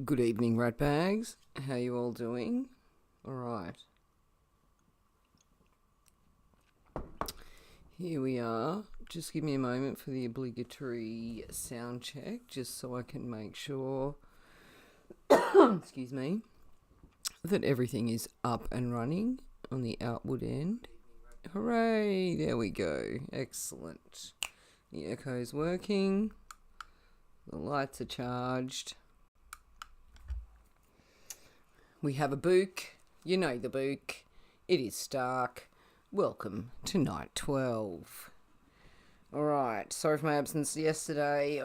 Good evening, Ratbags. How you all doing? All right. Here we are. Just give me a moment for the obligatory sound check, just so I can make sure, excuse me, that everything is up and running on the outward end. Hooray! There we go. Excellent. The echo's working. The lights are charged. We have a book. You know the book. It is Stark. Welcome to night 12. Alright, sorry for my absence yesterday.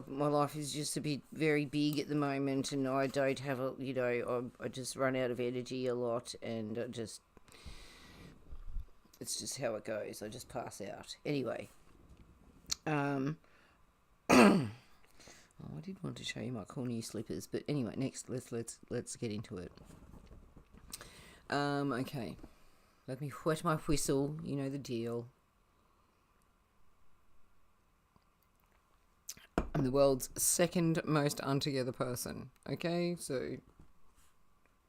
My life is just a bit very big at the moment, and I don't have I just run out of energy a lot, and it's just how it goes. I just pass out. Anyway, I did want to show you my cool new slippers, but anyway, next let's get into it. Okay. Let me wet my whistle, you know the deal. I'm the world's second most untogether person, okay? So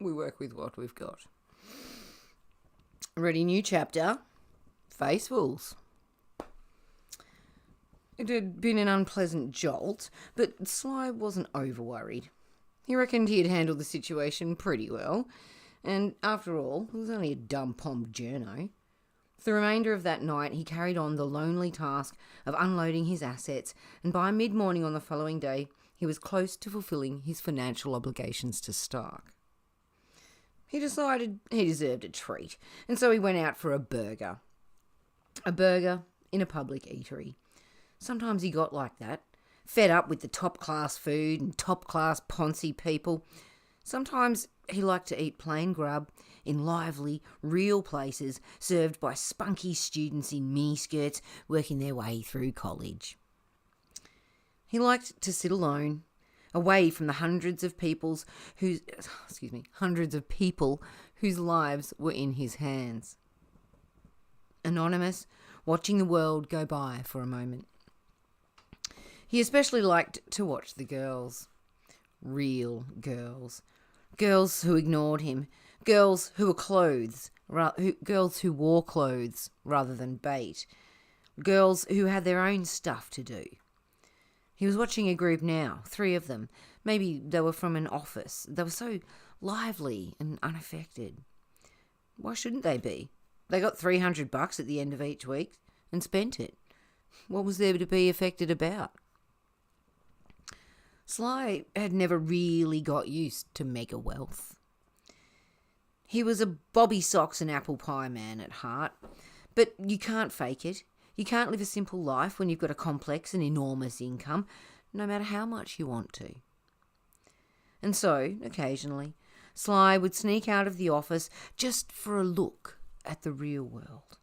we work with what we've got. Ready, new chapter. Facefuls. It had been an unpleasant jolt, but Sly wasn't over-worried. He reckoned he had handled the situation pretty well, and after all, it was only a dumb pomp journo. For the remainder of that night, he carried on the lonely task of unloading his assets, and by mid-morning on the following day, he was close to fulfilling his financial obligations to Stark. He decided he deserved a treat, and so he went out for a burger. A burger in a public eatery. Sometimes he got like that, fed up with the top-class food and top-class poncy people. Sometimes he liked to eat plain grub in lively, real places served by spunky students in miniskirts working their way through college. He liked to sit alone, away from the hundreds of people whose lives were in his hands. Anonymous, watching the world go by for a moment. He especially liked to watch the girls. Real girls. Girls who ignored him. Girls who wore clothes rather than bait. Girls who had their own stuff to do. He was watching a group now, 3 of them. Maybe they were from an office. They were so lively and unaffected. Why shouldn't they be? They got $300 at the end of each week and spent it. What was there to be affected about? Sly had never really got used to mega wealth. He was a bobby socks and apple pie man at heart, but you can't fake it. You can't live a simple life when you've got a complex and enormous income, no matter how much you want to. And so, occasionally, Sly would sneak out of the office just for a look at the real world,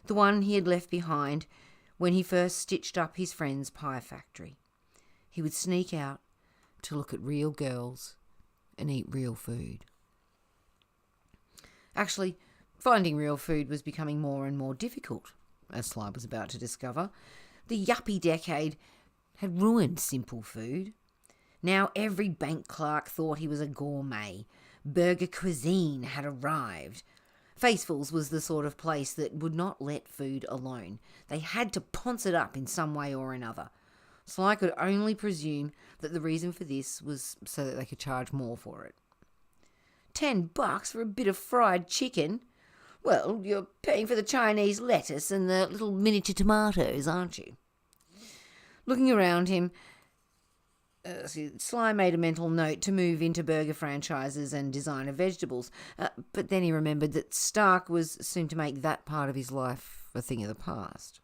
the one he had left behind when he first stitched up his friend's pie factory. He would sneak out to look at real girls and eat real food. Actually, finding real food was becoming more and more difficult, as Sly was about to discover. The yuppie decade had ruined simple food. Now every bank clerk thought he was a gourmet. Burger cuisine had arrived. Facefuls was the sort of place that would not let food alone. They had to ponce it up in some way or another. Sly could only presume that the reason for this was so that they could charge more for it. $10 for a bit of fried chicken? Well, you're paying for the Chinese lettuce and the little miniature tomatoes, aren't you? Looking around him, Sly made a mental note to move into burger franchises and designer vegetables, but then he remembered that Stark was soon to make that part of his life a thing of the past.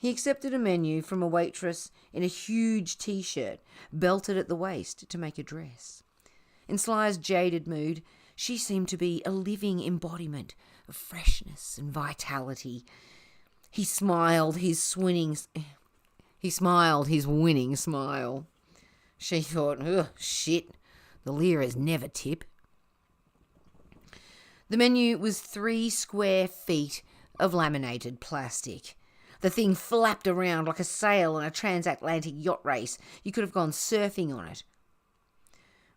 He accepted a menu from a waitress in a huge T-shirt, belted at the waist to make a dress. In Sly's jaded mood, she seemed to be a living embodiment of freshness and vitality. He smiled his winning smile. She thought, ugh, shit, the liras never tip. The menu was 3 square feet of laminated plastic. The thing flapped around like a sail on a transatlantic yacht race. You could have gone surfing on it.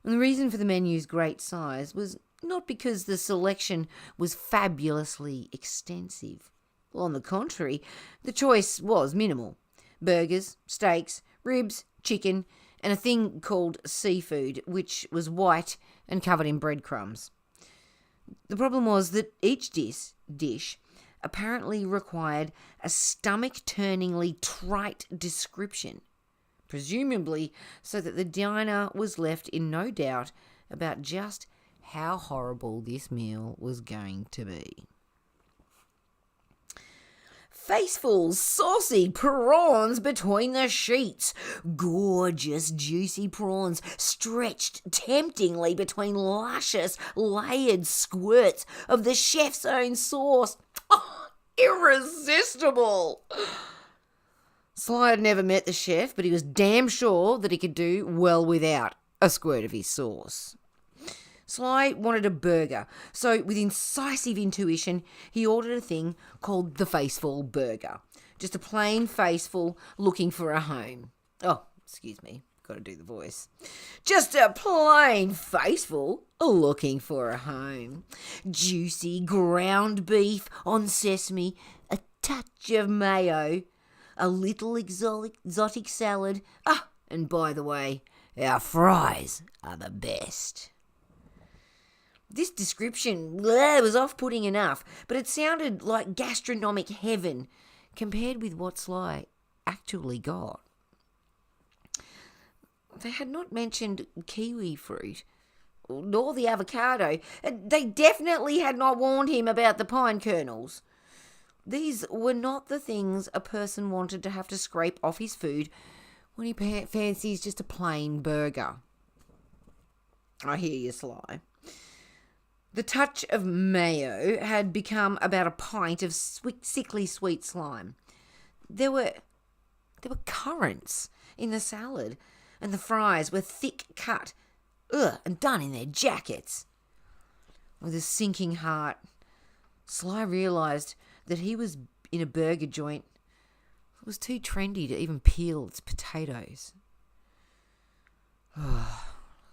And the reason for the menu's great size was not because the selection was fabulously extensive. On the contrary, the choice was minimal. Burgers, steaks, ribs, chicken, and a thing called seafood, which was white and covered in breadcrumbs. The problem was that each dish apparently required a stomach-turningly trite description, presumably so that the diner was left in no doubt about just how horrible this meal was going to be. Faceful, saucy prawns between the sheets. Gorgeous, juicy prawns stretched temptingly between luscious, layered squirts of the chef's own sauce. Oh, irresistible! Sly had never met the chef, but he was damn sure that he could do well without a squirt of his sauce. Sly wanted a burger, so with incisive intuition, he ordered a thing called the Faceful Burger. Just a plain Faceful looking for a home. Oh, excuse me, got to do the voice. Just a plain Faceful looking for a home. Juicy ground beef on sesame, a touch of mayo, a little exotic salad. Ah, and by the way, our fries are the best. This description was off-putting enough, but it sounded like gastronomic heaven compared with what Sly actually got. They had not mentioned kiwi fruit, nor the avocado. They definitely had not warned him about the pine kernels. These were not the things a person wanted to have to scrape off his food when he fancies just a plain burger. I hear you, Sly. The touch of mayo had become about a pint of sickly sweet slime. There were currants in the salad, and the fries were thick cut, and done in their jackets. With a sinking heart, Sly realised that he was in a burger joint that was too trendy to even peel its potatoes.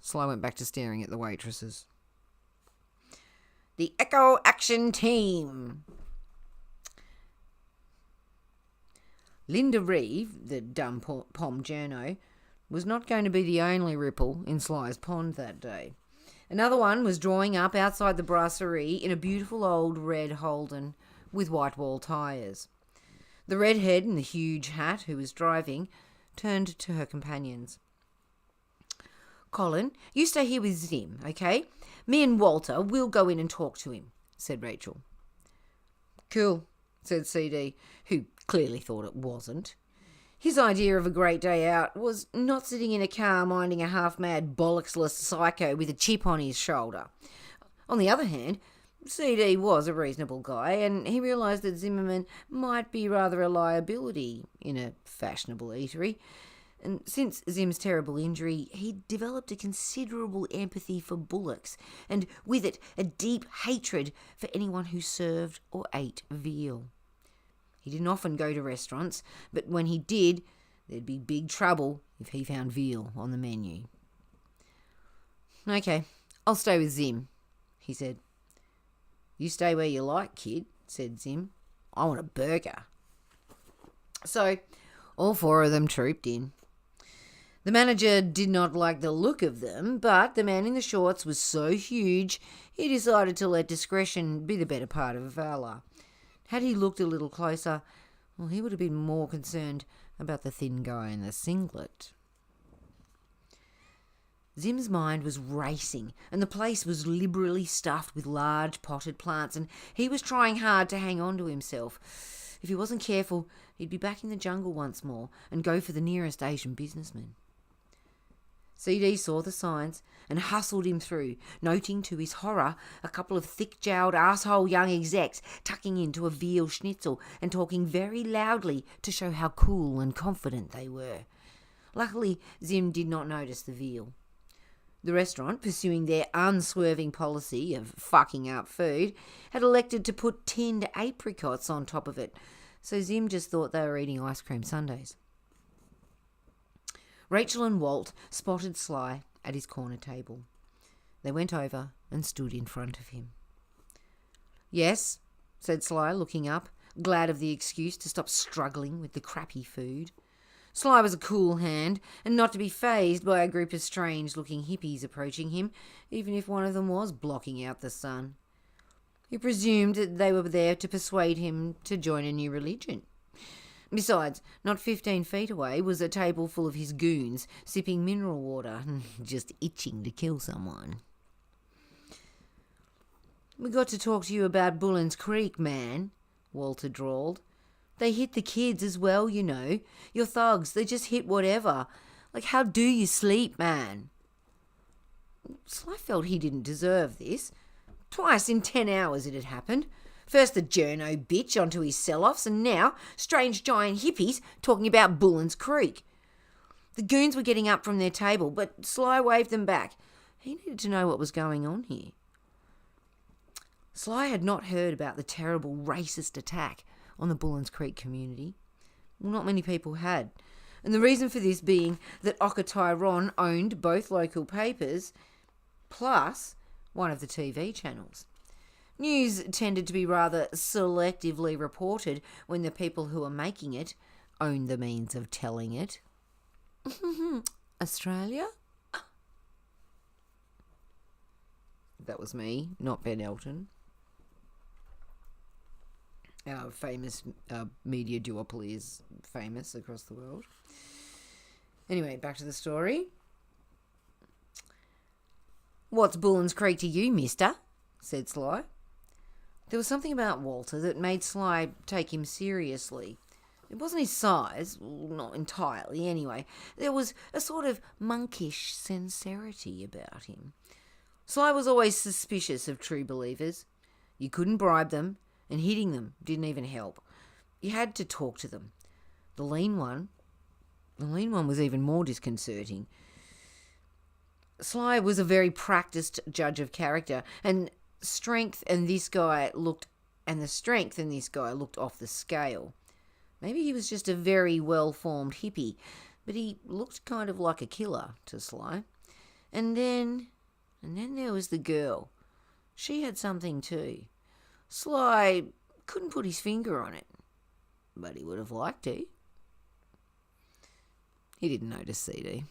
Sly went back to staring at the waitresses. The Echo Action Team. Linda Reeve, the dumb pom journo, was not going to be the only ripple in Sly's pond that day. Another one was drawing up outside the brasserie in a beautiful old red Holden with white wall tyres. The redhead in the huge hat who was driving turned to her companions. Colin, you stay here with Zim, okay? Me and Walter will go in and talk to him, said Rachel. Cool, said CD, who clearly thought it wasn't. His idea of a great day out was not sitting in a car minding a half-mad, bollocksless psycho with a chip on his shoulder. On the other hand, CD was a reasonable guy, and he realised that Zimmerman might be rather a liability in a fashionable eatery. And since Zim's terrible injury, he developed a considerable empathy for bullocks, and with it a deep hatred for anyone who served or ate veal. He didn't often go to restaurants, but when he did, there'd be big trouble if he found veal on the menu. Okay, I'll stay with Zim, he said. You stay where you like, kid, said Zim. I want a burger. So all four of them trooped in. The manager did not like the look of them, but the man in the shorts was so huge, he decided to let discretion be the better part of valour. Had he looked a little closer, well, he would have been more concerned about the thin guy in the singlet. Zim's mind was racing, and the place was liberally stuffed with large potted plants, and he was trying hard to hang on to himself. If he wasn't careful, he'd be back in the jungle once more and go for the nearest Asian businessman. CD saw the signs and hustled him through, noting to his horror a couple of thick-jowled arsehole young execs tucking into a veal schnitzel and talking very loudly to show how cool and confident they were. Luckily, Zim did not notice the veal. The restaurant, pursuing their unswerving policy of fucking up food, had elected to put tinned apricots on top of it, so Zim just thought they were eating ice cream sundaes. Rachel and Walt spotted Sly at his corner table. They went over and stood in front of him. "Yes," said Sly, looking up, glad of the excuse to stop struggling with the crappy food. Sly was a cool hand, and not to be fazed by a group of strange-looking hippies approaching him, even if one of them was blocking out the sun. He presumed that they were there to persuade him to join a new religion. Besides, not 15 feet away was a table full of his goons, sipping mineral water, just itching to kill someone. "We got to talk to you about Bullen's Creek, man," Walter drawled. "They hit the kids as well, you know. Your thugs, they just hit whatever. Like, how do you sleep, man?" Sly felt he didn't deserve this. Twice in 10 hours it had happened. First the journo bitch onto his sell-offs, and now strange giant hippies talking about Bullen's Creek. The goons were getting up from their table, but Sly waved them back. He needed to know what was going on here. Sly had not heard about the terrible racist attack on the Bullen's Creek community. Well, not many people had. And the reason for this being that Okatai Ron owned both local papers, plus one of the TV channels. News tended to be rather selectively reported when the people who were making it owned the means of telling it. Australia? That was me, not Ben Elton. Our famous media duopoly is famous across the world. Anyway, back to the story. "What's Bullen's Creek to you, mister?" said Sly. There was something about Walter that made Sly take him seriously. It wasn't his size, not entirely anyway. There was a sort of monkish sincerity about him. Sly was always suspicious of true believers. You couldn't bribe them, and hitting them didn't even help. You had to talk to them. The lean one was even more disconcerting. Sly was a very practiced judge of character, and the strength in this guy looked off the scale. Maybe he was just a very well-formed hippie, but he looked kind of like a killer to Sly. And then there was the girl. She had something too. Sly couldn't put his finger on it, but he would have liked to. He didn't notice CD.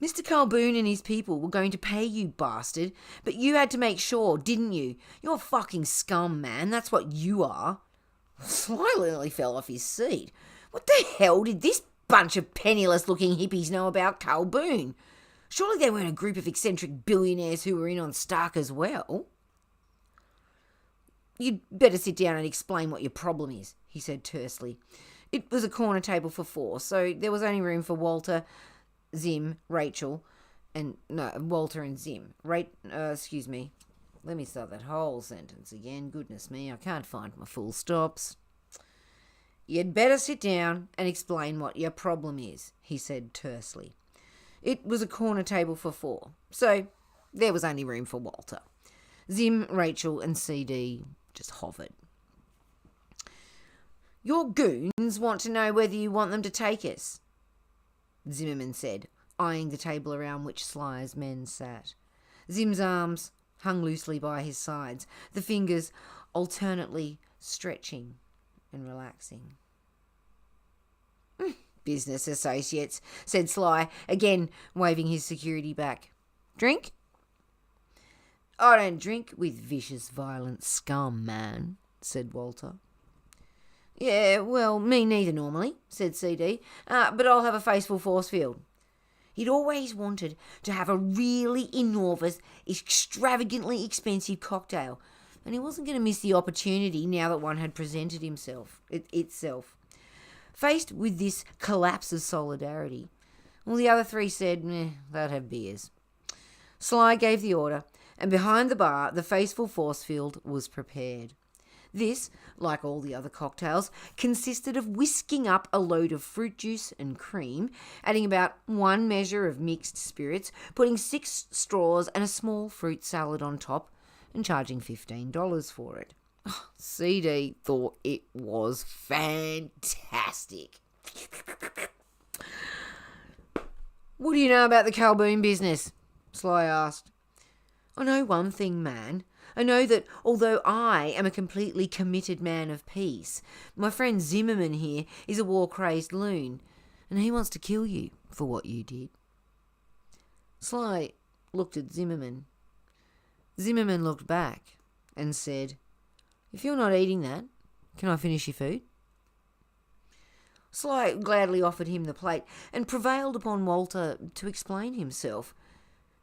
"Mr. Calboon and his people were going to pay you, bastard, but you had to make sure, didn't you? You're fucking scum, man. That's what you are." Sly nearly fell off his seat. What the hell did this bunch of penniless-looking hippies know about Calboon? Surely they weren't a group of eccentric billionaires who were in on Stark as well. "You'd better sit down and explain what your problem is," he said tersely. It was a corner table for 4, so there was only room for Walter, Zim, Rachel, Walter and Zim. Excuse me. Let me start that whole sentence again. Goodness me, I can't find my full stops. "You'd better sit down and explain what your problem is," he said tersely. It was a corner table for 4, so there was only room for Walter. Zim, Rachel and CD just hovered. "Your goons want to know whether you want them to take us," Zimmerman said, eyeing the table around which Sly's men sat. Zim's arms hung loosely by his sides, the fingers alternately stretching and relaxing. "Business associates," said Sly, again waving his security back. "Drink?" "I don't drink with vicious, violent scum, man," said Walter. "Yeah, well, me neither normally," said CD, "but I'll have a faceful force field." He'd always wanted to have a really enormous, extravagantly expensive cocktail, and he wasn't going to miss the opportunity now that one had presented itself. Faced with this collapse of solidarity, well, the other 3 said, they'd have beers. Sly gave the order, and behind the bar, the faceful force field was prepared. This, like all the other cocktails, consisted of whisking up a load of fruit juice and cream, adding about 1 measure of mixed spirits, putting 6 straws and a small fruit salad on top, and charging $15 for it. CD thought it was fantastic. What do you know about the Calboon business? Sly asked. I know one thing, man. I know that although I am a completely committed man of peace, my friend Zimmerman here is a war-crazed loon, and he wants to kill you for what you did. Sly looked at Zimmerman. Zimmerman looked back and said, If you're not eating that, can I finish your food? Sly gladly offered him the plate and prevailed upon Walter to explain himself.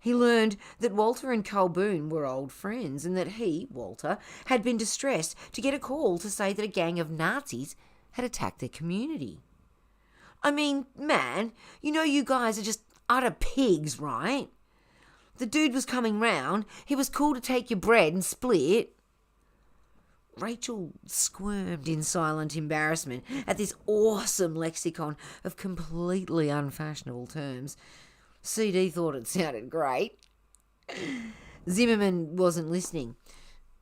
He learned that Walter and Calboon were old friends and that he, Walter, had been distressed to get a call to say that a gang of Nazis had attacked their community. I mean, man, you know you guys are just utter pigs, right? The dude was coming round. He was cool to take your bread and split. Rachel squirmed in silent embarrassment at this awesome lexicon of completely unfashionable terms. CD thought it sounded great. Zimmerman wasn't listening.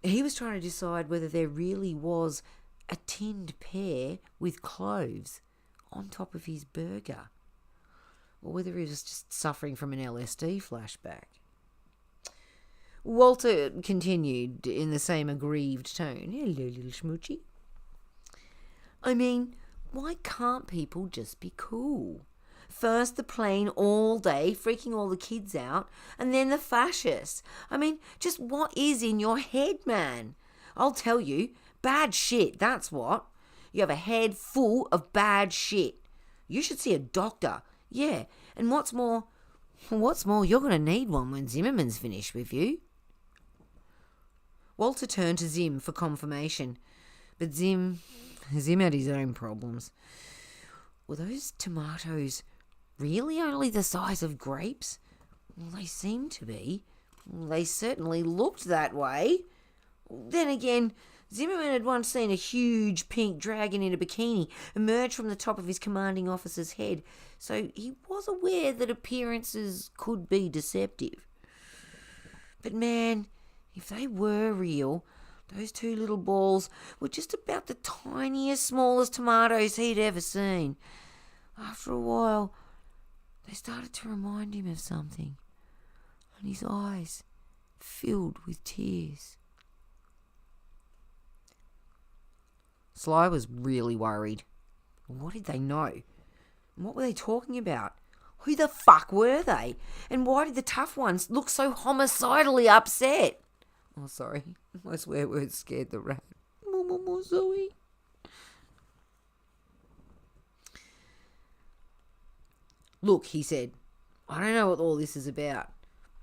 He was trying to decide whether there really was a tinned pear with cloves on top of his burger, or whether he was just suffering from an LSD flashback. Walter continued in the same aggrieved tone. Hello, little schmoochie. I mean, why can't people just be cool? First the plane all day, freaking all the kids out, and then the fascists. I mean, just what is in your head, man? I'll tell you, bad shit, that's what. You have a head full of bad shit. You should see a doctor. Yeah, and what's more, you're going to need one when Zimmerman's finished with you. Walter turned to Zim for confirmation, but Zim had his own problems. Were those tomatoes really only the size of grapes? Well, they seemed to be. They certainly looked that way. Then again, Zimmerman had once seen a huge pink dragon in a bikini emerge from the top of his commanding officer's head, so he was aware that appearances could be deceptive. But man, if they were real, those two little balls were just about the tiniest, smallest tomatoes he'd ever seen. After a while, they started to remind him of something, and his eyes filled with tears. Sly was really worried. What did they know? What were they talking about? Who the fuck were they? And why did the tough ones look so homicidally upset? Oh, sorry. My swear words scared the rat. More Zoe. Look, he said, I don't know what all this is about.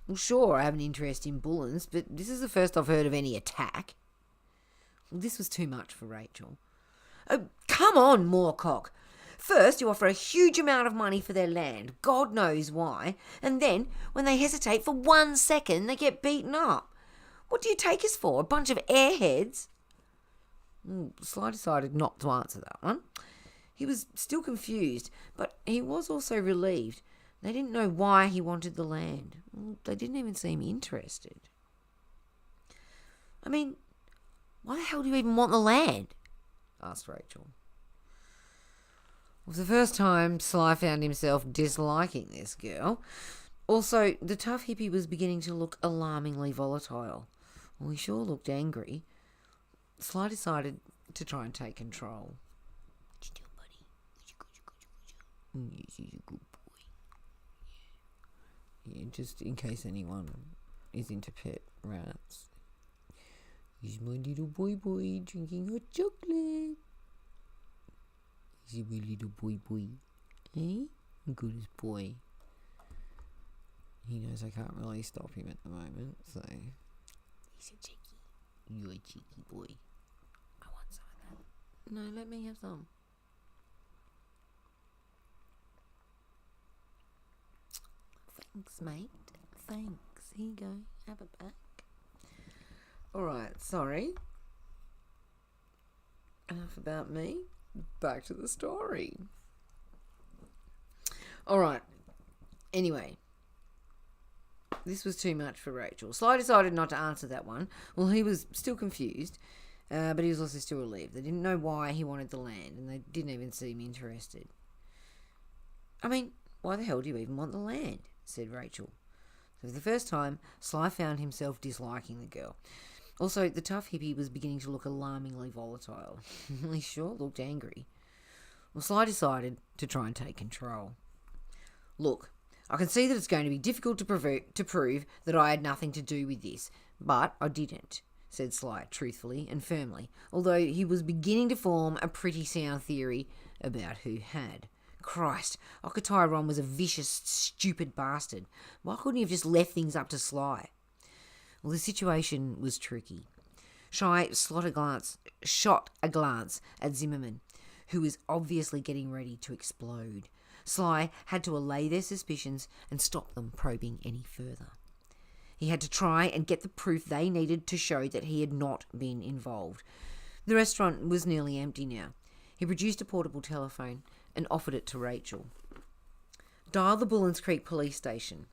Well, sure, I have an interest in bullens, but this is the first I've heard of any attack. Well, this was too much for Rachel. Oh, come on, Moorcock. First, you offer a huge amount of money for their land, God knows why, and then, when they hesitate for 1 second, they get beaten up. What do you take us for, a bunch of airheads? Sly decided not to answer that one. He was still confused, but he was also relieved. They didn't know why he wanted the land. They didn't even seem interested. I mean, why the hell do you even want the land? Asked Rachel. It was the first time Sly found himself disliking this girl. Also, the tough hippie was beginning to look alarmingly volatile. Well, he sure looked angry. Sly decided to try and take control. What you doing, buddy? Yes, he's a good boy. Yeah, just in case anyone is into pet rats. He's my little boy drinking hot chocolate. He's a wee little boy. Eh? Goodest boy. He knows I can't really stop him at the moment, so... He's a cheeky. You're a cheeky boy. I want some of that. No, let me have some. Thanks, mate. Thanks. Here you go. Have it back. Alright, sorry. Enough about me. Back to the story. Alright. Anyway. This was too much for Rachel. Sly decided not to answer that one. Well, he was still confused, but he was also still relieved. They didn't know why he wanted the land, and they didn't even seem interested. I mean, why the hell do you even want the land? Said Rachel. So for the first time, Sly found himself disliking the girl. Also, the tough hippie was beginning to look alarmingly volatile. He sure looked angry. Well, Sly decided to try and take control. Look, I can see that it's going to be difficult to prove that I had nothing to do with this, but I didn't, said Sly truthfully and firmly, although he was beginning to form a pretty sound theory about who had. Christ, Okatyron was a vicious, stupid bastard. Why couldn't he have just left things up to Sly? Well, the situation was tricky. Shy shot a glance at Zimmerman, who was obviously getting ready to explode. Sly had to allay their suspicions and stop them probing any further. He had to try and get the proof they needed to show that he had not been involved. The restaurant was nearly empty now. He produced a portable telephone and offered it to Rachel. Dial the Bullens Creek police station.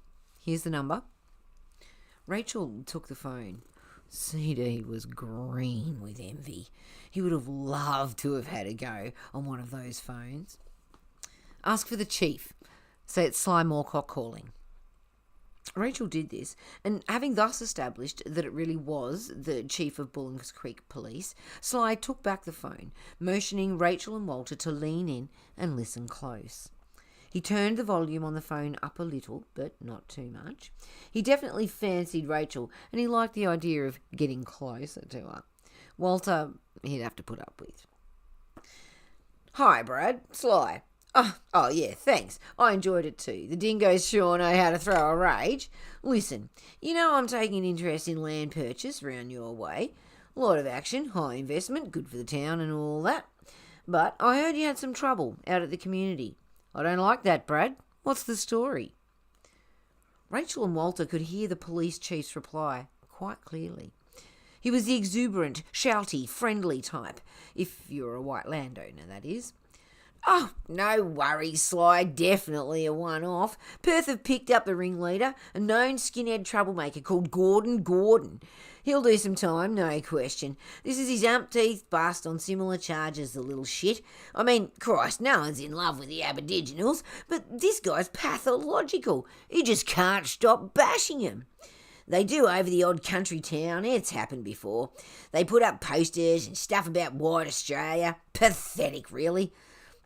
Here's the number. Rachel took the phone. CD was green with envy. He would have loved to have had a go on one of those phones. Ask for the chief. Say it's Sly Moorcock calling. Rachel did this, and having thus established that it really was the chief of Bullens Creek Police, Sly took back the phone, motioning Rachel and Walter to lean in and listen close. He turned the volume on the phone up a little, but not too much. He definitely fancied Rachel, and he liked the idea of getting closer to her. Walter, he'd have to put up with. Hi, Brad. Sly. Oh, yeah, thanks. I enjoyed it too. The dingoes sure know how to throw a rage. Listen, you know I'm taking an interest in land purchase round your way. A lot of action, high investment, good for the town and all that. But I heard you had some trouble out at the community. I don't like that, Brad. What's the story? Rachel and Walter could hear the police chief's reply quite clearly. He was the exuberant, shouty, friendly type, if you're a white landowner, that is. Oh, no worries, Sly, definitely a one-off. Perth have picked up the ringleader, a known skinhead troublemaker called Gordon. He'll do some time, no question. This is his umpteenth bust on similar charges, the little shit. I mean, Christ, no one's in love with the Aboriginals, but this guy's pathological. He just can't stop bashing him. They do over the odd country town, it's happened before. They put up posters and stuff about white Australia. Pathetic, really.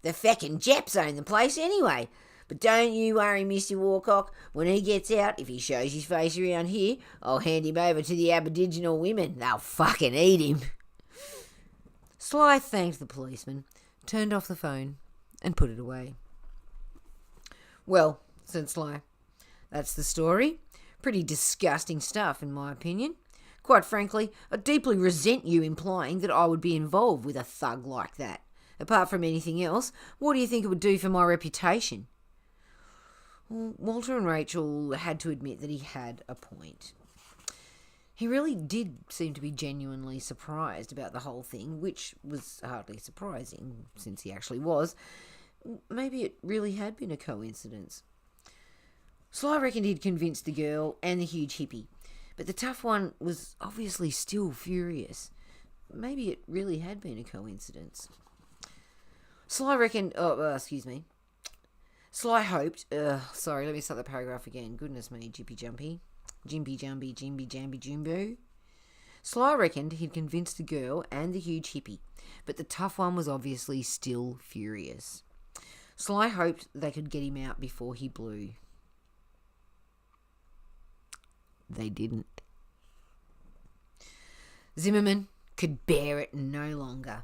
The feckin' Japs own the place anyway. But don't you worry, Mr. Warcock. When he gets out, if he shows his face around here, I'll hand him over to the Aboriginal women. They'll fucking eat him. Sly thanked the policeman, turned off the phone, and put it away. Well, said Sly, that's the story. Pretty disgusting stuff, in my opinion. Quite frankly, I deeply resent you implying that I would be involved with a thug like that. Apart from anything else, what do you think it would do for my reputation? Well, Walter and Rachel had to admit that he had a point. He really did seem to be genuinely surprised about the whole thing, which was hardly surprising, since he actually was. Maybe it really had been a coincidence. Sly reckoned he'd convinced the girl and the huge hippie, but the tough one was obviously still furious. Maybe it really had been a coincidence. Sly reckoned... Sly hoped... let me start the paragraph again. Goodness me, jippy jumpy. Jimpy jumpy, jimby jamby jumbo. Sly reckoned he'd convinced the girl and the huge hippie, but the tough one was obviously still furious. Sly hoped they could get him out before he blew. They didn't. Zimmerman could bear it no longer.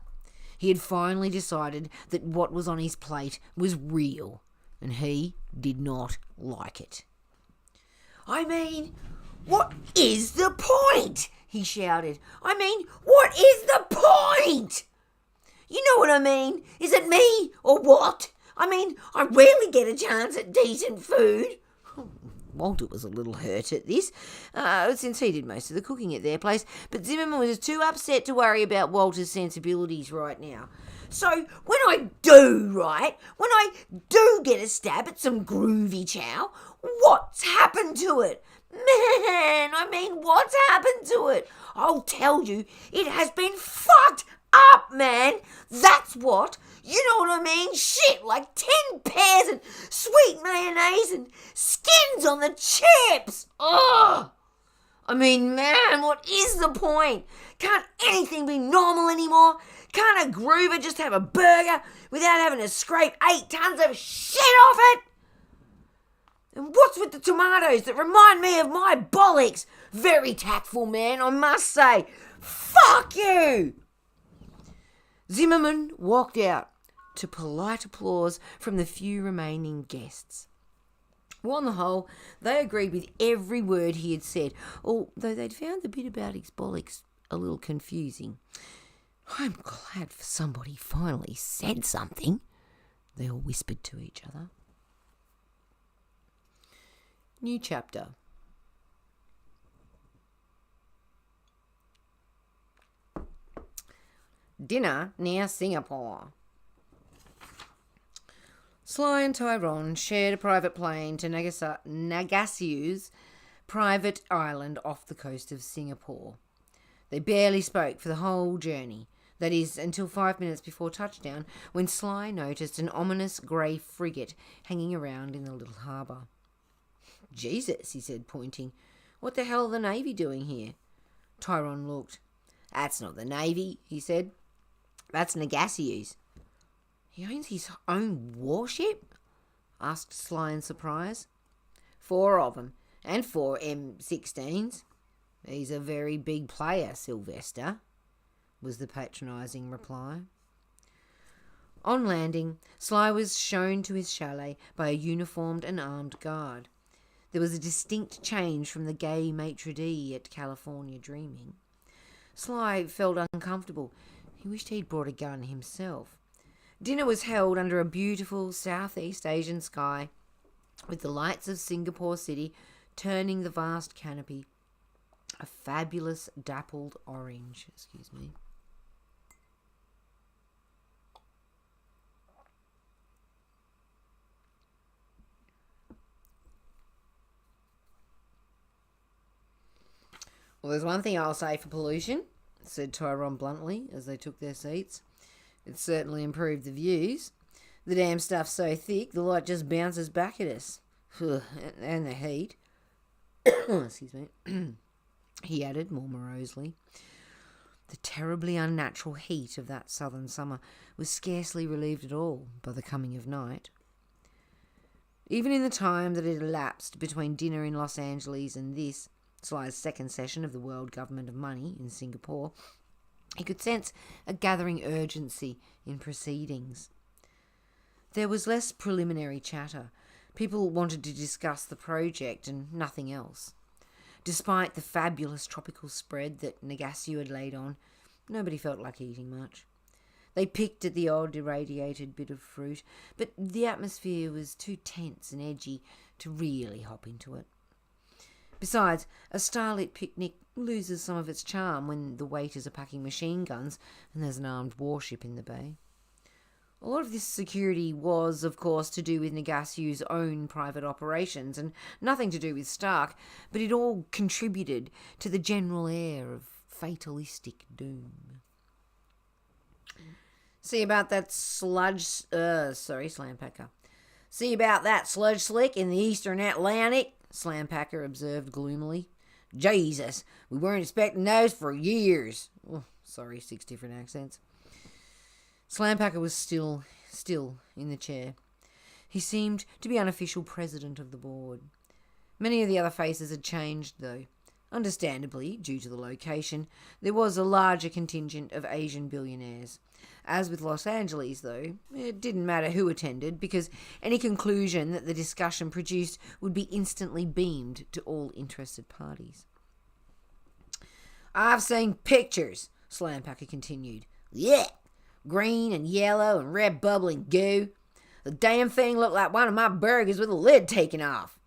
He had finally decided that what was on his plate was real, and he did not like it. I mean, what is the point? He shouted. I mean, what is the point? You know what I mean? Is it me or what? I mean, I rarely get a chance at decent food. Walter was a little hurt at this, since he did most of the cooking at their place, but Zimmerman was too upset to worry about Walter's sensibilities right now. So when I do get a stab at some groovy chow, what's happened to it? What's happened to it? I'll tell you, it has been fucked up, man. That's what. You know what I mean? Shit, like 10 pears and sweet mayonnaise and skins on the chips. Ugh! I mean, man, what is the point? Can't anything be normal anymore? Can't a groover just have a burger without having to scrape 8 tons of shit off it? And what's with the tomatoes that remind me of my bollocks? Very tactful, man, I must say. Fuck you! Zimmerman walked out to polite applause from the few remaining guests. Well, on the whole, they agreed with every word he had said, although they'd found the bit about his bollocks a little confusing. I'm glad for somebody finally said something, they all whispered to each other. New chapter. Dinner near Singapore. Sly and Tyrone shared a private plane to Nagasiu's private island off the coast of Singapore. They barely spoke for the whole journey, that is, until 5 minutes before touchdown, when Sly noticed an ominous grey frigate hanging around in the little harbour. Jesus, he said, pointing. What the hell are the Navy doing here? Tyrone looked. That's not the Navy, he said. That's Nagasiu's. He owns his own warship? Asked Sly in surprise. 4 of them, and 4 M16s. He's a very big player, Sylvester, was the patronising reply. On landing, Sly was shown to his chalet by a uniformed and armed guard. There was a distinct change from the gay maitre d' at California Dreaming. Sly felt uncomfortable. He wished he'd brought a gun himself. Dinner was held under a beautiful Southeast Asian sky, with the lights of Singapore City turning the vast canopy a fabulous dappled orange. Excuse me. Well, there's one thing I'll say for pollution, said Tyrone bluntly as they took their seats. It certainly improved the views. The damn stuff's so thick, the light just bounces back at us. And the heat. Excuse me. He added more morosely. The terribly unnatural heat of that southern summer was scarcely relieved at all by the coming of night. Even in the time that had elapsed between dinner in Los Angeles and this, Sly's second session of the World Government of Money in Singapore, he could sense a gathering urgency in proceedings. There was less preliminary chatter. People wanted to discuss the project and nothing else. Despite the fabulous tropical spread that Nagasiu had laid on, nobody felt like eating much. They picked at the odd irradiated bit of fruit, but the atmosphere was too tense and edgy to really hop into it. Besides, a starlit picnic loses some of its charm when the waiters are packing machine guns and there's an armed warship in the bay. A lot of this security was, of course, to do with Nagasiu's own private operations and nothing to do with Stark, but it all contributed to the general air of fatalistic doom. See about that Slampacker. See about that sludge slick in the eastern Atlantic? Slampacker observed gloomily. Jesus, we weren't expecting those for years. Oh, sorry, 6 different accents. Slampacker was still in the chair. He seemed to be unofficial president of the board. Many of the other faces had changed, though. Understandably, due to the location, there was a larger contingent of Asian billionaires. As with Los Angeles, though, it didn't matter who attended, because any conclusion that the discussion produced would be instantly beamed to all interested parties. I've seen pictures, Slampacker continued. Yeah, green and yellow and red bubbling goo. The damn thing looked like one of my burgers with the lid taken off.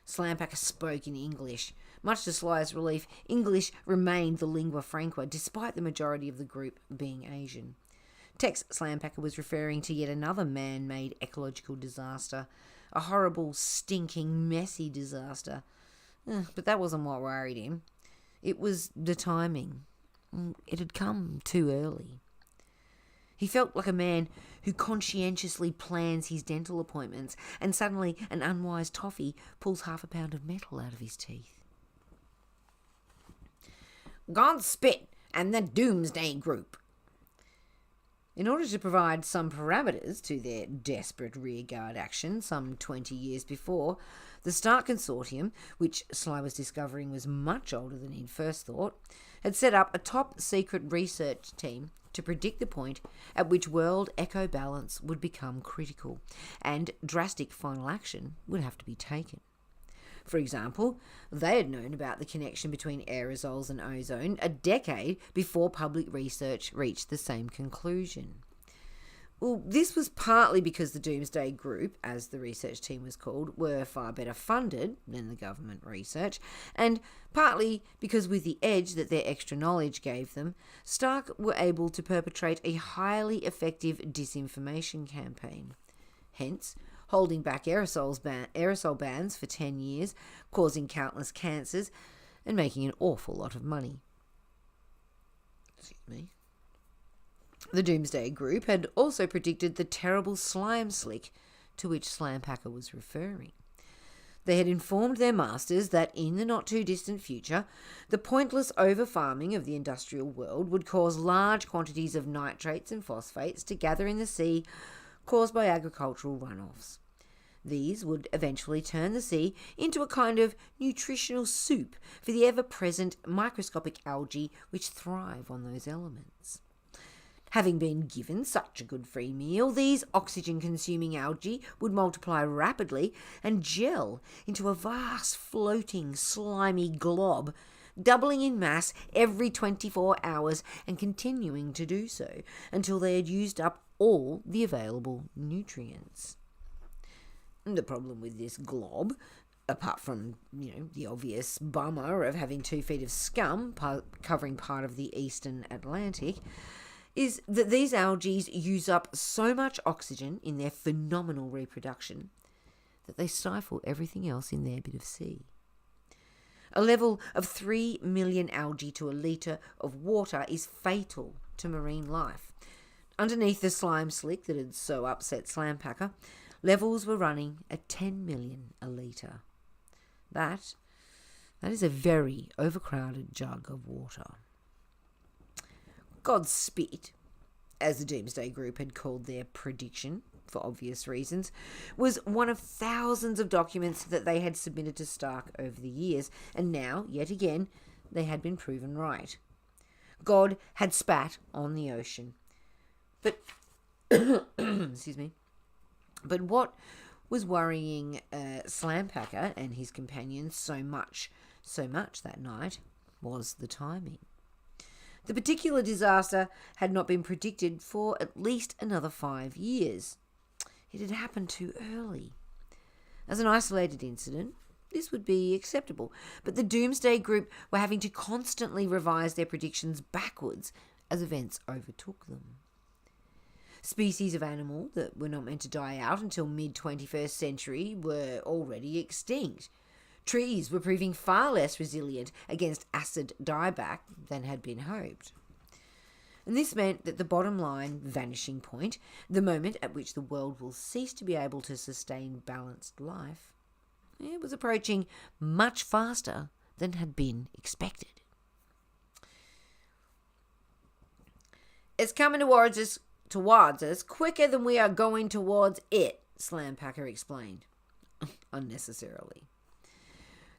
Slampacker spoke in English. Much to Sly's relief, English remained the lingua franca, despite the majority of the group being Asian. Tex Slampacker was referring to yet another man-made ecological disaster, a horrible, stinking, messy disaster. But that wasn't what worried him. It was the timing. It had come too early. He felt like a man who conscientiously plans his dental appointments and suddenly an unwise toffee pulls half a pound of metal out of his teeth. God spit and the Doomsday Group. In order to provide some parameters to their desperate rearguard action some 20 years before, the Stark Consortium, which Sly was discovering was much older than he'd first thought, had set up a top-secret research team to predict the point at which world echo balance would become critical and drastic final action would have to be taken. For example, they had known about the connection between aerosols and ozone a decade before public research reached the same conclusion. Well, this was partly because the Doomsday Group, as the research team was called, were far better funded than the government research, and partly because with the edge that their extra knowledge gave them, Stark were able to perpetrate a highly effective disinformation campaign. Hence, holding back aerosol bans for 10 years, causing countless cancers, and making an awful lot of money. Excuse me. The Doomsday Group had also predicted the terrible slime slick to which Slampacker was referring. They had informed their masters that in the not-too-distant future, the pointless over-farming of the industrial world would cause large quantities of nitrates and phosphates to gather in the sea, caused by agricultural runoffs. These would eventually turn the sea into a kind of nutritional soup for the ever-present microscopic algae which thrive on those elements. Having been given such a good free meal, these oxygen-consuming algae would multiply rapidly and gel into a vast floating slimy glob, doubling in mass every 24 hours and continuing to do so until they had used up all the available nutrients. The problem with this glob, apart from, the obvious bummer of having 2 feet of scum covering part of the eastern Atlantic, is that these algae use up so much oxygen in their phenomenal reproduction that they stifle everything else in their bit of sea. A level of 3 million algae to a litre of water is fatal to marine life. Underneath the slime slick that had so upset Slampacker, levels were running at 10 million a litre. That is a very overcrowded jug of water. God's spit, as the Doomsday Group had called their prediction, for obvious reasons, was one of thousands of documents that they had submitted to Stark over the years, and now, yet again, they had been proven right. God had spat on the ocean. But, excuse me, but what was worrying Slampacker and his companions so much that night was the timing. The particular disaster had not been predicted for at least another 5 years. It had happened too early. As an isolated incident, this would be acceptable, but the Doomsday Group were having to constantly revise their predictions backwards as events overtook them. Species of animal that were not meant to die out until mid-21st century were already extinct. Trees were proving far less resilient against acid dieback than had been hoped. And this meant that the bottom line vanishing point, the moment at which the world will cease to be able to sustain balanced life, it was approaching much faster than had been expected. It's coming towards us quicker than we are going towards it, Slampacker explained, unnecessarily.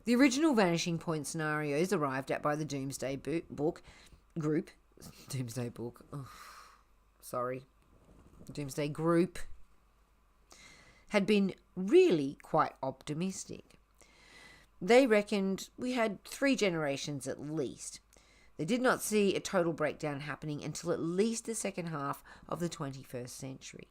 The original vanishing point scenarios arrived at by the Doomsday Group had been really quite optimistic. They reckoned we had 3 generations at least. They did not see a total breakdown happening until at least the second half of the 21st century.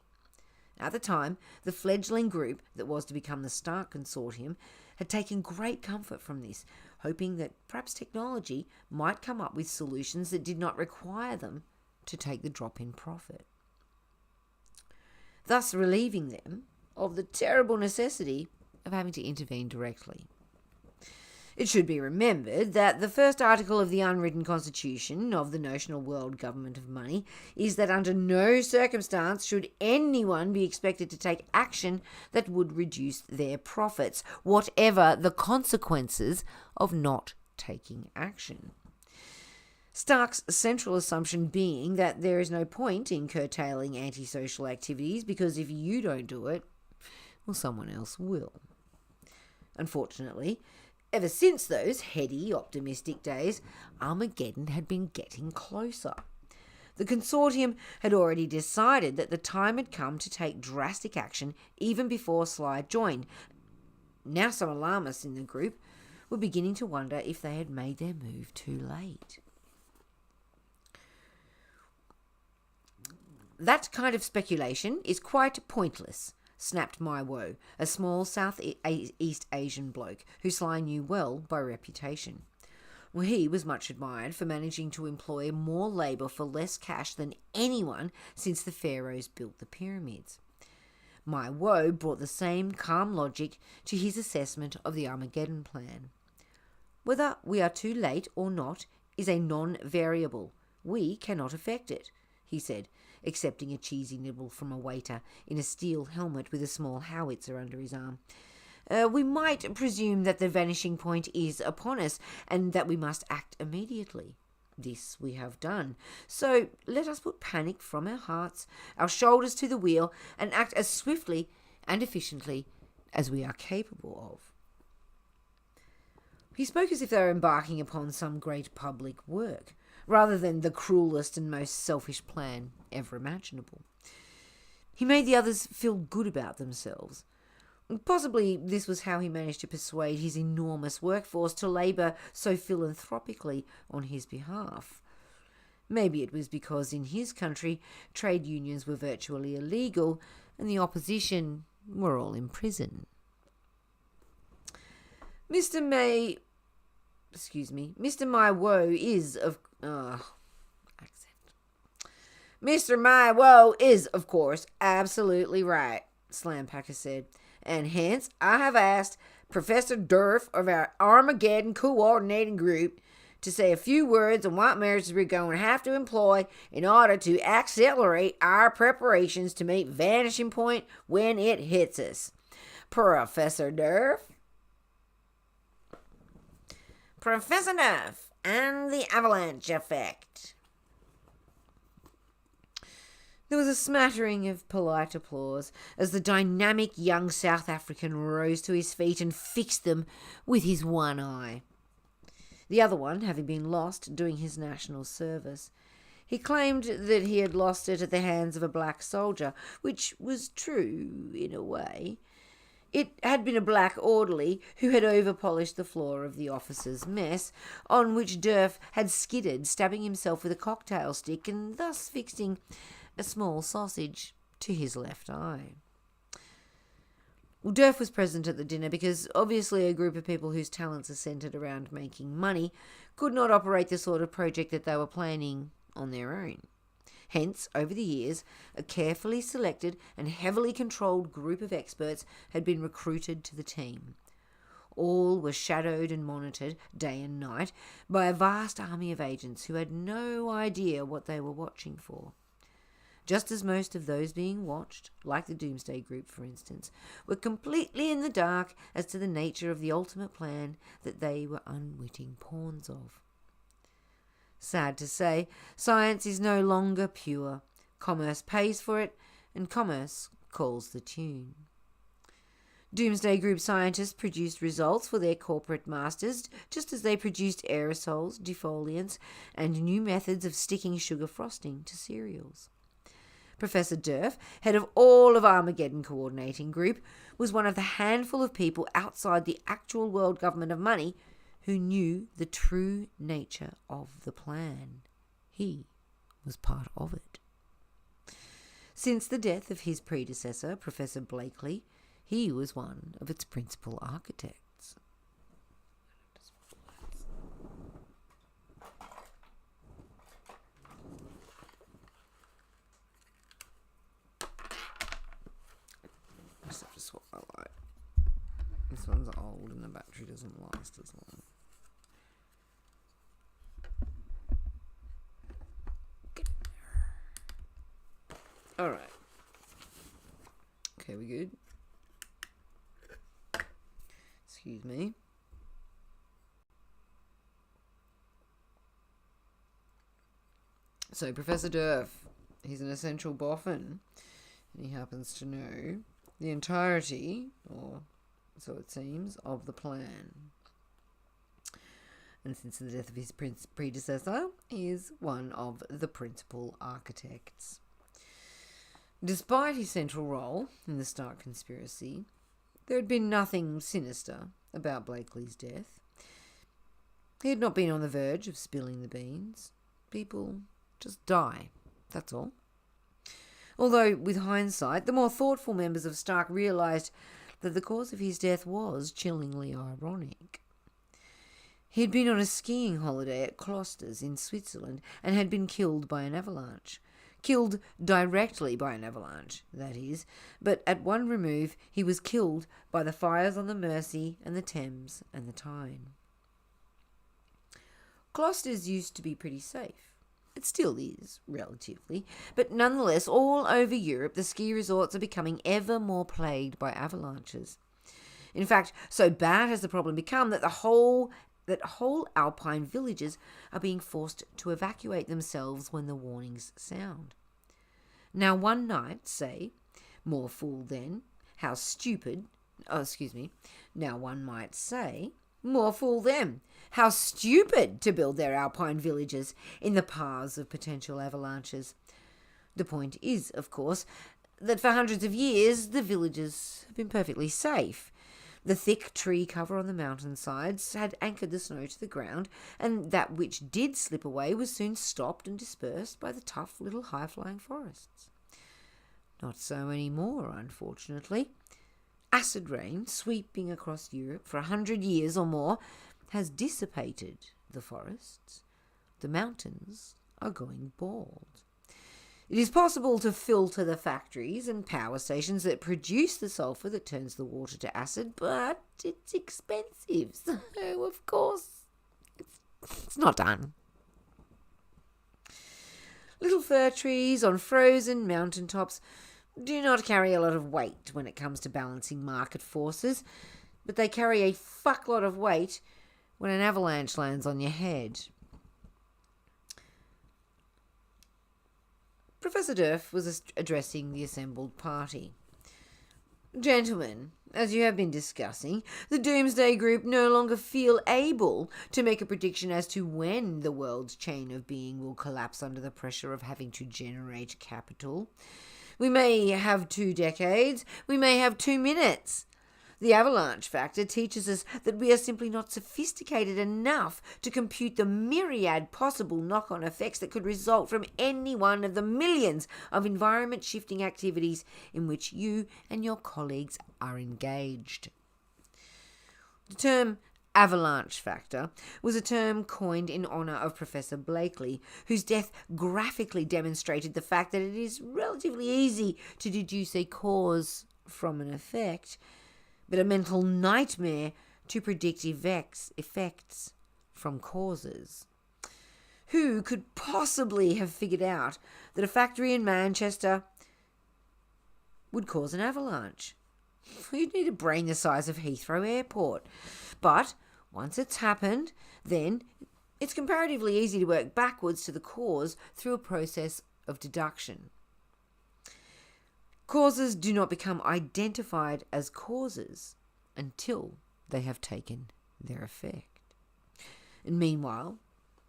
At the time, the fledgling group that was to become the Stark Consortium had taken great comfort from this, hoping that perhaps technology might come up with solutions that did not require them to take the drop in profit, thus relieving them of the terrible necessity of having to intervene directly. It should be remembered that the first article of the unwritten constitution of the notional world government of money is that under no circumstance should anyone be expected to take action that would reduce their profits, whatever the consequences of not taking action. Stark's central assumption being that there is no point in curtailing antisocial activities because if you don't do it, well, someone else will. Unfortunately, ever since those heady, optimistic days, Armageddon had been getting closer. The consortium had already decided that the time had come to take drastic action even before Sly joined. Now some alarmists in the group were beginning to wonder if they had made their move too late. That kind of speculation is quite pointless, snapped My Woe, a small Southeast Asian bloke who Sly knew well by reputation. Well, he was much admired for managing to employ more labour for less cash than anyone since the pharaohs built the pyramids. My Woe brought the same calm logic to his assessment of the Armageddon plan. Whether we are too late or not is a non-variable. We cannot affect it, he said, accepting a cheesy nibble from a waiter in a steel helmet with a small howitzer under his arm. We might presume that the vanishing point is upon us and that we must act immediately. This we have done. So let us put panic from our hearts, our shoulders to the wheel, and act as swiftly and efficiently as we are capable of. He spoke as if they were embarking upon some great public work, rather than the cruelest and most selfish plan ever imaginable. He made the others feel good about themselves. Possibly this was how he managed to persuade his enormous workforce to labour so philanthropically on his behalf. Maybe it was because in his country trade unions were virtually illegal and the opposition were all in prison. Mr. My Woe is of Mr. My Woe is, of course, absolutely right, Slampacker said, and hence I have asked Professor Durf of our Armageddon coordinating group to say a few words on what measures we're going to have to employ in order to accelerate our preparations to meet vanishing point when it hits us. Professor Durf? Professor Durf and the avalanche effect. There was a smattering of polite applause as the dynamic young South African rose to his feet and fixed them with his one eye. The other one having been lost doing his national service. He claimed that he had lost it at the hands of a black soldier, which was true in a way. It had been a black orderly who had over-polished the floor of the officers' mess, on which Durf had skidded, stabbing himself with a cocktail stick and thus fixing a small sausage to his left eye. Well, Durf was present at the dinner because obviously a group of people whose talents are centred around making money could not operate the sort of project that they were planning on their own. Hence, over the years, a carefully selected and heavily controlled group of experts had been recruited to the team. All were shadowed and monitored day and night by a vast army of agents who had no idea what they were watching for. Just as most of those being watched, like the Doomsday Group for instance, were completely in the dark as to the nature of the ultimate plan that they were unwitting pawns of. Sad to say, science is no longer pure. Commerce pays for it, and commerce calls the tune. Doomsday Group scientists produced results for their corporate masters, just as they produced aerosols, defoliants, and new methods of sticking sugar frosting to cereals. Professor Durf, head of all of Armageddon Coordinating Group, was one of the handful of people outside the actual world government of money who knew the true nature of the plan. He was part of it. Since the death of his predecessor, Professor Blakely, he was one of its principal architects. I just have to swap my light. This one's old and the battery doesn't last as long. Alright. Okay, we good? Excuse me. So, Professor Durf, he's an essential boffin, and he happens to know the entirety, or so it seems, of the plan. And since the death of his predecessor, he is one of the principal architects. Despite his central role in the Stark conspiracy, there had been nothing sinister about Blakely's death. He had not been on the verge of spilling the beans. People just die, that's all. Although, with hindsight, the more thoughtful members of Stark realised that the cause of his death was chillingly ironic. He had been on a skiing holiday at Klosters in Switzerland and had been killed by an avalanche. Killed directly by an avalanche, that is, but at one remove he was killed by the fires on the Mersey and the Thames and the Tyne. Klosters used to be pretty safe. It still is, relatively, but nonetheless, all over Europe the ski resorts are becoming ever more plagued by avalanches. In fact, so bad has the problem become that whole alpine villages are being forced to evacuate themselves when the warnings sound. Now one might say, more fool then, how stupid, now one might say, more fool them, how stupid to build their alpine villages in the paths of potential avalanches. The point is, of course, that for hundreds of years the villages have been perfectly safe. The thick tree cover on the mountainsides had anchored the snow to the ground, and that which did slip away was soon stopped and dispersed by the tough little high-flying forests. Not so anymore, unfortunately. Acid rain, sweeping across Europe for 100 years or more, has dissipated the forests. The mountains are going bald. It is possible to filter the factories and power stations that produce the sulphur that turns the water to acid, but it's expensive, so of course it's not done. Little fir trees on frozen mountaintops do not carry a lot of weight when it comes to balancing market forces, but they carry a fuckload of weight when an avalanche lands on your head. Professor Durf was addressing the assembled party. Gentlemen, as you have been discussing, the Doomsday Group no longer feel able to make a prediction as to when the world's chain of being will collapse under the pressure of having to generate capital. We may have 2 decades, we may have 2 minutes. The avalanche factor teaches us that we are simply not sophisticated enough to compute the myriad possible knock-on effects that could result from any one of the millions of environment-shifting activities in which you and your colleagues are engaged. The term avalanche factor was a term coined in honour of Professor Blakely, whose death graphically demonstrated the fact that it is relatively easy to deduce a cause from an effect, but a mental nightmare to predict effects from causes. Who could possibly have figured out that a factory in Manchester would cause an avalanche? You'd need a brain the size of Heathrow Airport. But once it's happened, then it's comparatively easy to work backwards to the cause through a process of deduction. Causes do not become identified as causes until they have taken their effect. And meanwhile,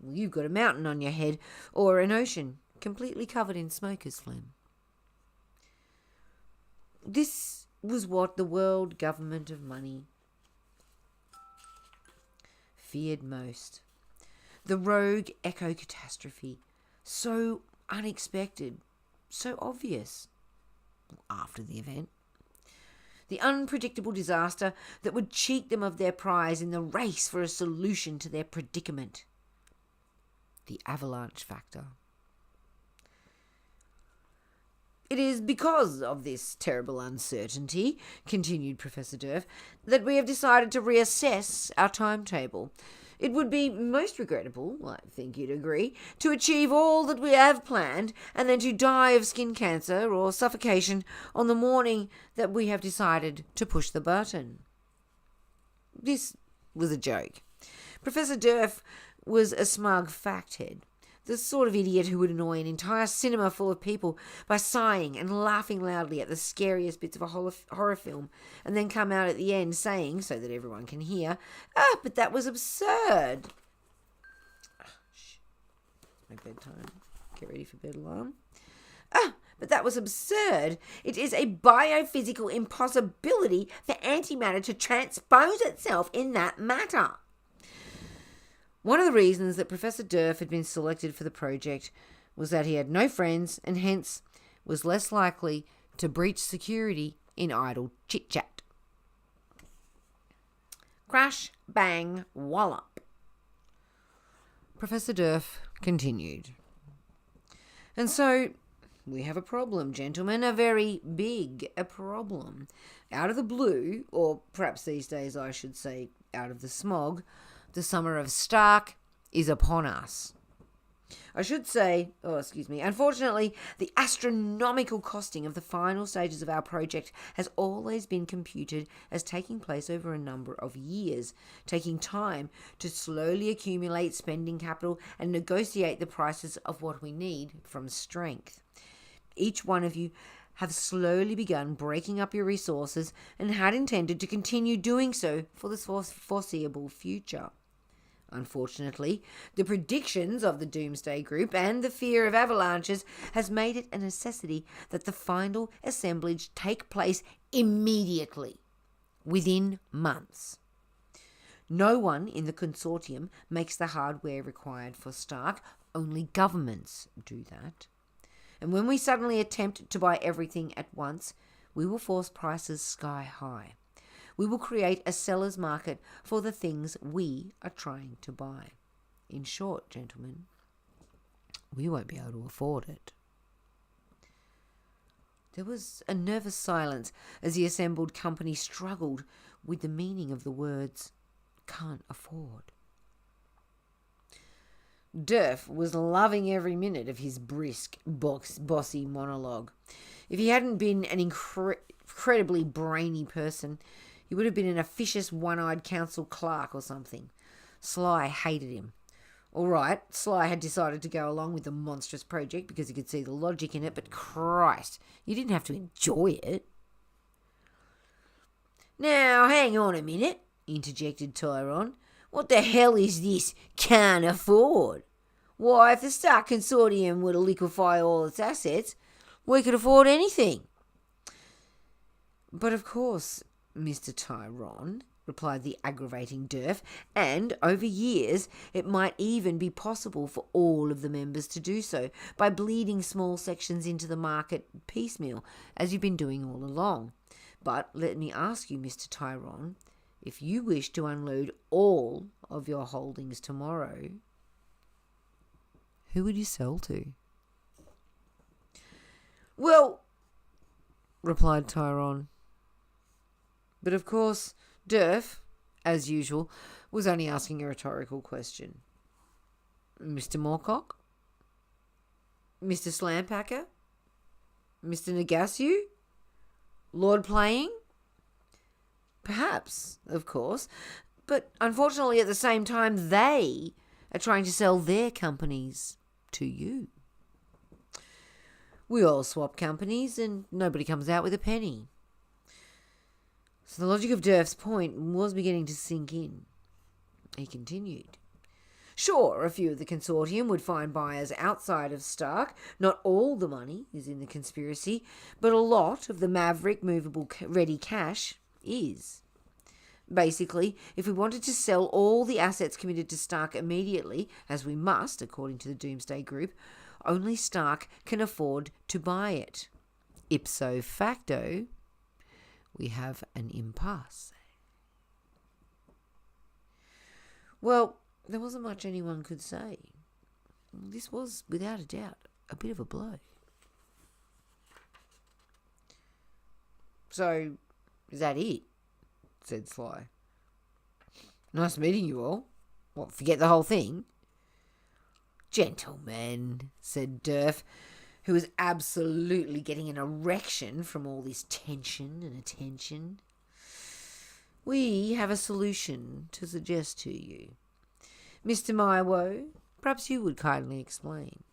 you've got a mountain on your head or an ocean completely covered in smoker's phlegm. This was what the world government of money feared most. The rogue eco-catastrophe, so unexpected, so obvious after the event. The unpredictable disaster that would cheat them of their prize in the race for a solution to their predicament. The avalanche factor. It is because of this terrible uncertainty, continued Professor Durf, that we have decided to reassess our timetable. It would be most regrettable, I think you'd agree, to achieve all that we have planned and then to die of skin cancer or suffocation on the morning that we have decided to push the button. This was a joke. Professor Durf was a smug facthead, the sort of idiot who would annoy an entire cinema full of people by sighing and laughing loudly at the scariest bits of a horror film and then come out at the end saying, so that everyone can hear, but that was absurd. It's my bedtime. Get ready for bed alarm. But that was absurd. It is a biophysical impossibility for antimatter to transpose itself in that matter. One of the reasons that Professor Durf had been selected for the project was that he had no friends and hence was less likely to breach security in idle chit-chat. Crash, bang, wallop. Professor Durf continued. And so we have a problem, gentlemen, a very big problem. Out of the blue, or perhaps these days I should say out of the smog, the summer of Stark is upon us. Unfortunately, the astronomical costing of the final stages of our project has always been computed as taking place over a number of years, taking time to slowly accumulate spending capital and negotiate the prices of what we need from strength. Each one of you have slowly begun breaking up your resources and had intended to continue doing so for the foreseeable future. Unfortunately, the predictions of the Doomsday Group and the fear of avalanches has made it a necessity that the final assemblage take place immediately, within months. No one in the consortium makes the hardware required for Stark, only governments do that. And when we suddenly attempt to buy everything at once, we will force prices sky high. We will create a seller's market for the things we are trying to buy. In short, gentlemen, we won't be able to afford it. There was a nervous silence as the assembled company struggled with the meaning of the words, can't afford. Durf was loving every minute of his brisk, bossy monologue. If he hadn't been an incredibly brainy person, he would have been an officious one-eyed council clerk or something. Sly hated him. All right, Sly had decided to go along with the monstrous project because he could see the logic in it, but Christ, you didn't have to enjoy it. Now, hang on a minute, interjected Tyrone. What the hell is this can't afford? Why, if the Stark Consortium were to liquefy all its assets, we could afford anything. But of course, Mr. Tyrone, replied the aggravating Durf, and over years it might even be possible for all of the members to do so by bleeding small sections into the market piecemeal, as you've been doing all along. But let me ask you, Mr. Tyrone, if you wish to unload all of your holdings tomorrow, who would you sell to? Well, replied Tyrone. But of course, Durf, as usual, was only asking a rhetorical question. Mr. Moorcock? Mr. Slampacker? Mr. Nagasu? Lord Playing? Perhaps, of course, but unfortunately at the same time they are trying to sell their companies to you. We all swap companies and nobody comes out with a penny. So the logic of Durf's point was beginning to sink in. He continued. Sure, a few of the consortium would find buyers outside of Stark. Not all the money is in the conspiracy, but a lot of the maverick movable ready cash is. Basically, if we wanted to sell all the assets committed to Stark immediately, as we must, according to the Doomsday Group, only Stark can afford to buy it. Ipso facto, we have an impasse. Well, there wasn't much anyone could say. This was, without a doubt, a bit of a blow. So, is that it? Said Sly. Nice meeting you all. What, forget the whole thing? Gentlemen, said Durf, who was absolutely getting an erection from all this tension and attention. We have a solution to suggest to you. Mr. Maiwo, perhaps you would kindly explain.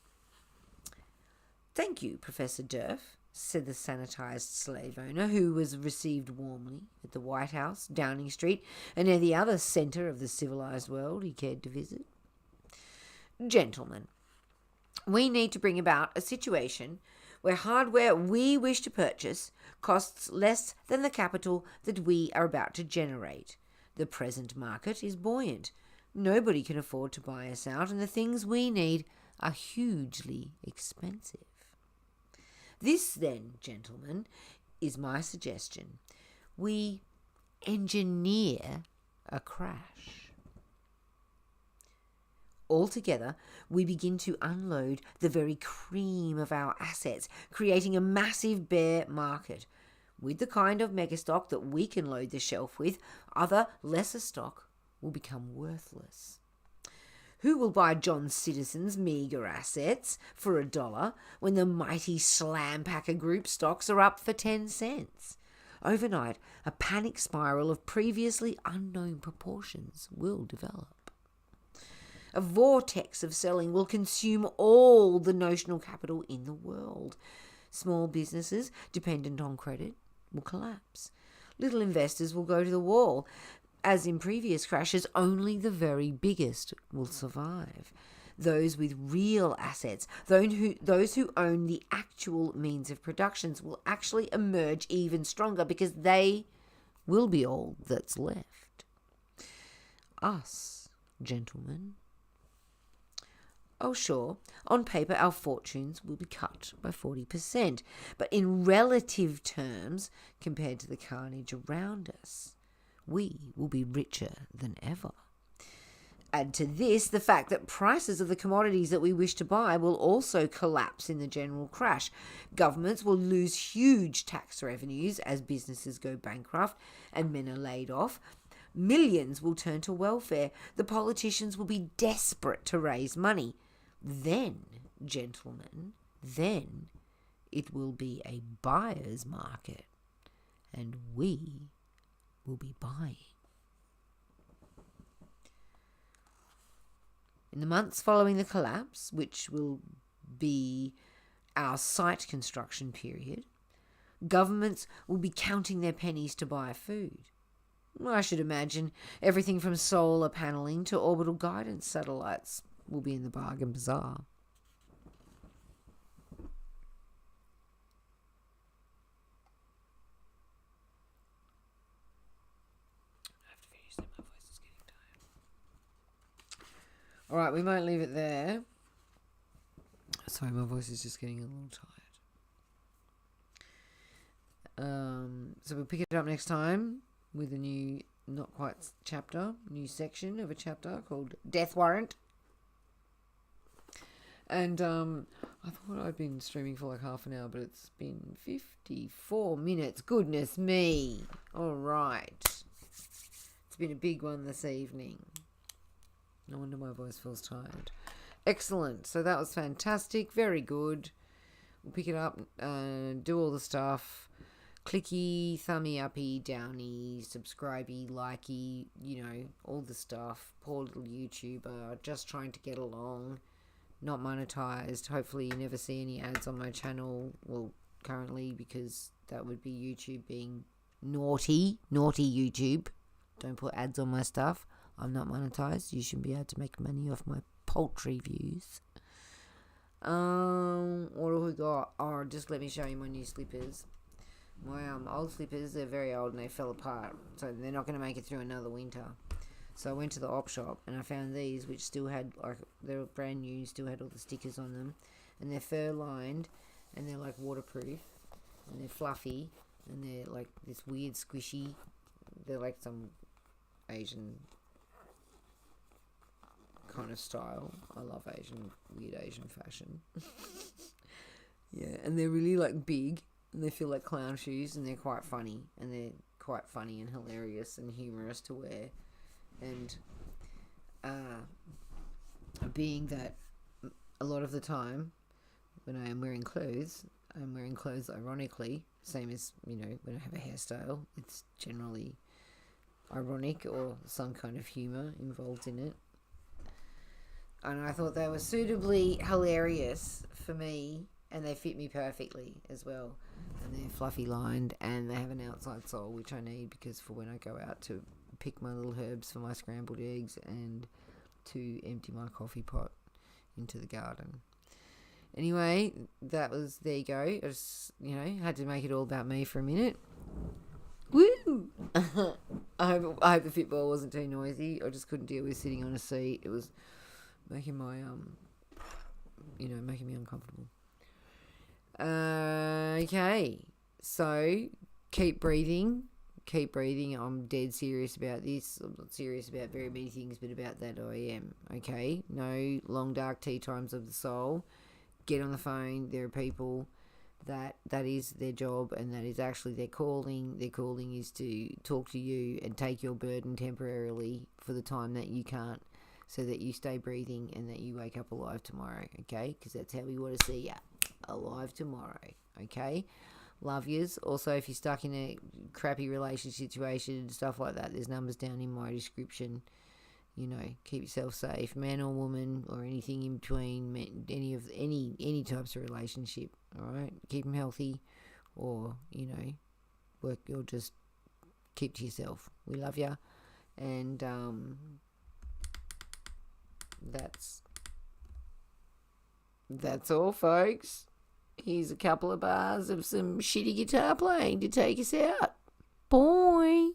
Thank you, Professor Durf, said the sanitized slave owner, who was received warmly at the White House, Downing Street, and any other centre of the civilized world he cared to visit. Gentlemen, we need to bring about a situation where hardware we wish to purchase costs less than the capital that we are about to generate. The present market is buoyant. Nobody can afford to buy us out, and the things we need are hugely expensive. This, then, gentlemen, is my suggestion. We engineer a crash. Altogether, we begin to unload the very cream of our assets, creating a massive bear market. With the kind of megastock that we can load the shelf with, other lesser stock will become worthless. Who will buy John Citizen's meagre assets for $1 when the mighty Slampacker Group stocks are up for 10 cents? Overnight, a panic spiral of previously unknown proportions will develop. A vortex of selling will consume all the notional capital in the world. Small businesses dependent on credit will collapse. Little investors will go to the wall. As in previous crashes, only the very biggest will survive. Those with real assets, those who own the actual means of productions, will actually emerge even stronger because they will be all that's left. Us, gentlemen. Oh, sure, on paper our fortunes will be cut by 40%, but in relative terms, compared to the carnage around us, we will be richer than ever. Add to this the fact that prices of the commodities that we wish to buy will also collapse in the general crash. Governments will lose huge tax revenues as businesses go bankrupt and men are laid off. Millions will turn to welfare. The politicians will be desperate to raise money. Then, gentlemen, then it will be a buyer's market, and we will be buying. In the months following the collapse, which will be our site construction period, governments will be counting their pennies to buy food. I should imagine everything from solar paneling to orbital guidance satellites will be in the bargain bazaar. All right, we might leave it there. Sorry, my voice is just getting a little tired. So we'll pick it up next time with a new, not quite chapter, new section of a chapter called Death Warrant. And I thought I'd been streaming for like half an hour, but it's been 54 minutes. Goodness me. All right. It's been a big one this evening. No wonder my voice feels tired. Excellent. So that was fantastic. Very good. We'll pick it up and do all the stuff. Clicky, thummy uppy, downy, subscribey, likey, all the stuff. Poor little YouTuber, just trying to get along. Not monetized. Hopefully you never see any ads on my channel. Well, currently, because that would be YouTube being naughty. Naughty YouTube. Don't put ads on my stuff. I'm not monetized. You shouldn't be able to make money off my paltry views. What do we got? Oh, just let me show you my new slippers. My old slippers, they're very old and they fell apart. So they're not going to make it through another winter. So I went to the op shop and I found these, which still had, they're brand new, still had all the stickers on them. And they're fur lined and they're like waterproof. And they're fluffy and they're like this weird squishy. They're like some Asian kind of style. I love weird Asian fashion. Yeah, and they're really like big And they feel like clown shoes, and they're quite funny. And they're quite funny and hilarious and humorous to wear. And being that a lot of the time when I am wearing clothes, I'm wearing clothes ironically, same as, when I have a hairstyle, it's generally ironic or some kind of humour involved in it. And I thought they were suitably hilarious for me, and they fit me perfectly as well. And they're fluffy lined, and they have an outside sole, which I need because for when I go out to pick my little herbs for my scrambled eggs and to empty my coffee pot into the garden. Anyway, there you go. I just, had to make it all about me for a minute. Woo! I hope the football wasn't too noisy. I just couldn't deal with sitting on a seat. It was making my, making me uncomfortable. Okay. So, keep breathing. Keep breathing. I'm dead serious about this. I'm not serious about very many things, but about that I am. Okay? No long dark tea times of the soul. Get on the phone. There are people that is their job, and that is actually their calling. Their calling is to talk to you and take your burden temporarily for the time that you can't, so that you stay breathing and that you wake up alive tomorrow, okay? Because that's how we want to see ya, alive tomorrow, okay? Love yous. Also, if you're stuck in a crappy relationship situation and stuff like that, there's numbers down in my description. Keep yourself safe, man or woman, or anything in between, any types of relationship. All right, keep them healthy, or work, or just keep to yourself. We love you, and that's all, folks. Here's a couple of bars of some shitty guitar playing to take us out. Bye.